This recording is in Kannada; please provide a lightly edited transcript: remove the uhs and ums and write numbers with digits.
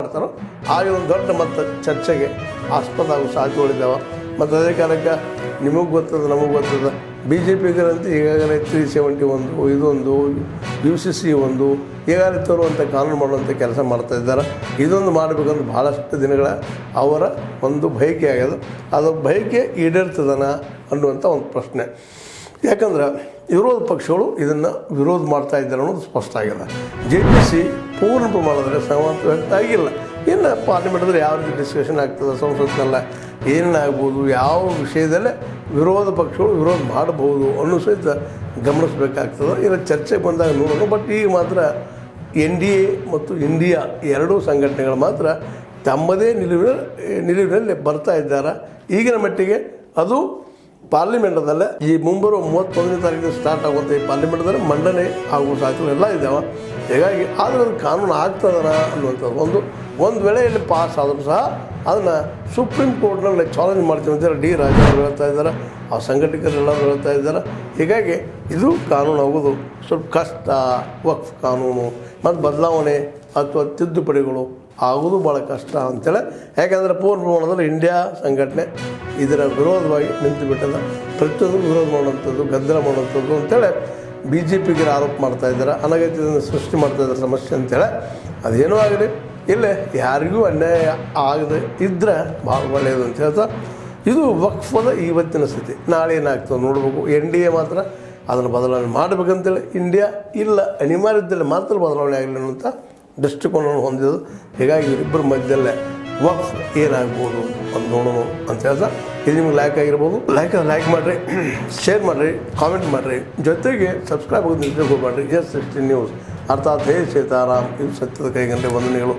ಮಾಡ್ತಾರೋ ಆಗ ಒಂದು ದೊಡ್ಡ ಮತ್ತು ಚರ್ಚೆಗೆ ಆಸ್ಪದ ಆಗೋ ಸಾಧ್ಯತೆಗಳಿದ್ದಾವೆ. ಮತ್ತು ಅದೇ ಕಾರಣಕ್ಕೆ ನಿಮಗೆ ಗೊತ್ತದ ನಮಗೆ ಗೊತ್ತದ ಬಿ ಜೆ ಪಿಗರಂತೂ ಈಗಾಗಲೇ 371 ಇದೊಂದು UCC ಒಂದು ಈಗಾಗಲೇ ತರುವಂಥ ಕಾನೂನು ಮಾಡುವಂಥ ಕೆಲಸ ಮಾಡ್ತಾಯಿದ್ದಾರೆ. ಇದೊಂದು ಮಾಡಬೇಕಂದ್ರೆ ಭಾಳಷ್ಟು ದಿನಗಳ ಅವರ ಒಂದು ಬಯಕೆ ಆಗ್ಯದ. ಅದು ಬಯಕೆ ಈಡೇರ್ತದನ ಅನ್ನುವಂಥ ಒಂದು ಪ್ರಶ್ನೆ. ಯಾಕಂದ್ರೆ ವಿರೋಧ ಪಕ್ಷಗಳು ಇದನ್ನು ವಿರೋಧ ಮಾಡ್ತಾ ಇದ್ದಾರೆ ಅನ್ನೋದು ಸ್ಪಷ್ಟ ಆಗಿದೆ. JPC ಪೂರ್ಣ ಪ್ರಮಾಣದಲ್ಲಿ ಸಹಮತ ವ್ಯಕ್ತ ಆಗಿಲ್ಲ. ಇನ್ನು ಪಾರ್ಲಿಮೆಂಟಲ್ಲಿ ಯಾವ ರೀತಿ ಡಿಸ್ಕಷನ್ ಆಗ್ತದೆ, ಸಂಸತ್ನೆಲ್ಲ ಏನಾಗ್ಬೋದು, ಯಾವ ವಿಷಯದಲ್ಲೇ ವಿರೋಧ ಪಕ್ಷಗಳು ವಿರೋಧ ಮಾಡಬಹುದು ಅನ್ನೋ ಸಹಿತ ಗಮನಿಸಬೇಕಾಗ್ತದೆ. ಇನ್ನು ಚರ್ಚೆಗೆ ಬಂದಾಗ ನೋಡೋಣ. ಬಟ್ ಈಗ ಮಾತ್ರ NDA ಮತ್ತು ಇಂಡಿಯಾ ಎರಡೂ ಸಂಘಟನೆಗಳು ಮಾತ್ರ ತಮ್ಮದೇ ನಿಲುವಿನಲ್ಲಿ ಬರ್ತಾ ಇದ್ದಾರೆ. ಈಗಿನ ಮಟ್ಟಿಗೆ ಅದು ಪಾರ್ಲಿಮೆಂಟದಲ್ಲೇ ಈ ಮುಂಬರುವ 31ನೇ ತಾರೀಕಿಗೆ ಸ್ಟಾರ್ಟ್ ಆಗುವಂಥ ಈ ಪಾರ್ಲಿಮೆಂಟದಲ್ಲಿ ಮಂಡನೆ ಆಗುವ ಸಾಧ್ಯತೆಗಳೆಲ್ಲ ಇದ್ದಾವೆ. ಹೀಗಾಗಿ ಆದರೆ ಅದು ಕಾನೂನು ಆಗ್ತದನ ಅನ್ನುವಂಥದ್ದು ಒಂದು ವೇಳೆ ಇಲ್ಲಿ ಪಾಸ್ ಆದರೂ ಸಹ ಅದನ್ನು ಸುಪ್ರೀಂ ಕೋರ್ಟ್ನಲ್ಲಿ ಚಾಲೆಂಜ್ ಮಾಡ್ತೀವಿ ಅಂತೇಳಿ ಡಿ ರಾಜೇಂದ್ರ ಹೇಳ್ತಾ ಇದ್ದಾರೆ, ಆ ಸಂಘಟಕರೆಲ್ಲರೂ ಹೇಳ್ತಾ ಇದ್ದಾರೆ. ಹೀಗಾಗಿ ಇದು ಕಾನೂನು ಆಗೋದು ಸ್ವಲ್ಪ ಕಷ್ಟ. ವಕ್ಫ್ ಕಾನೂನು ಮತ್ತು ಬದಲಾವಣೆ ಅಥವಾ ತಿದ್ದುಪಡಿಗಳು ಆಗೋದು ಭಾಳ ಕಷ್ಟ ಅಂತೇಳಿ. ಯಾಕೆಂದರೆ ಪೂರ್ಣ ಪ್ರಮಾಣದಲ್ಲಿ ಇಂಡಿಯಾ ಸಂಘಟನೆ ಇದರ ವಿರೋಧವಾಗಿ ನಿಂತು ಬಿಟ್ಟದ. ಪ್ರತಿಯೊಂದು ವಿರೋಧ ಮಾಡುವಂಥದ್ದು, ಗದ್ದಲ ಮಾಡುವಂಥದ್ದು ಅಂತೇಳಿ BJPಗೆ ಆರೋಪ ಮಾಡ್ತಾಯಿದ್ದಾರೆ. ಅನಗತ್ಯದಿಂದ ಸೃಷ್ಟಿ ಮಾಡ್ತಾಯಿದ್ದಾರೆ ಸಮಸ್ಯೆ ಅಂತೇಳಿ. ಅದೇನೂ ಆಗಲಿ, ಇಲ್ಲೇ ಯಾರಿಗೂ ಅನ್ಯಾಯ ಆಗದೆ ಇದ್ದರೆ ಭಾಳ ಒಳ್ಳೆಯದು ಅಂತ ಹೇಳ್ತಾ, ಇದು ವಕ್ಫದ ಇವತ್ತಿನ ಸ್ಥಿತಿ. ನಾಳೆ ಏನಾಗ್ತದೆ ನೋಡಬೇಕು. NDA ಮಾತ್ರ ಅದನ್ನು ಬದಲಾವಣೆ ಮಾಡಬೇಕಂತೇಳಿ, ಇಂಡಿಯಾ ಇಲ್ಲ ಅನಿವಾರ್ಯದಲ್ಲಿ ಮಾತ್ರ ಬದಲಾವಣೆ ಆಗಲಿ ಅನ್ನೋಂಥ ದೃಷ್ಟಿಕೋನವನ್ನು ಹೊಂದಿದ್ದು. ಹೀಗಾಗಿ ಇವರಿಬ್ಬರ ಮಧ್ಯದಲ್ಲೇ ವಕ್ಫ್ ಏನಾಗ್ಬೋದು ಅಂತ ನೋಡೋಣ ಅಂತ ಹೇಳ್ತಾ, ಇದು ನಿಮ್ಗೆ ಲೈಕ್ ಆಗಿರ್ಬೋದು. ಲೈಕ್ ಮಾಡಿರಿ, ಶೇರ್ ಮಾಡಿರಿ, ಕಾಮೆಂಟ್ ಮಾಡಿರಿ, ಜೊತೆಗೆ ಸಬ್ಸ್ಕ್ರೈಬ್ ಆಗೋದು ನಿಮಗೆ ಹೋಗ್ಬೇಡ್ರಿ. Yes16 ನ್ಯೂಸ್ ಅರ್ಥಾತ್ ಹೇ ಸೀತಾರಾಮ್, ಇದು ಸತ್ಯದ ಕೈಗಂಟೆ ವಂದನೆಗಳು.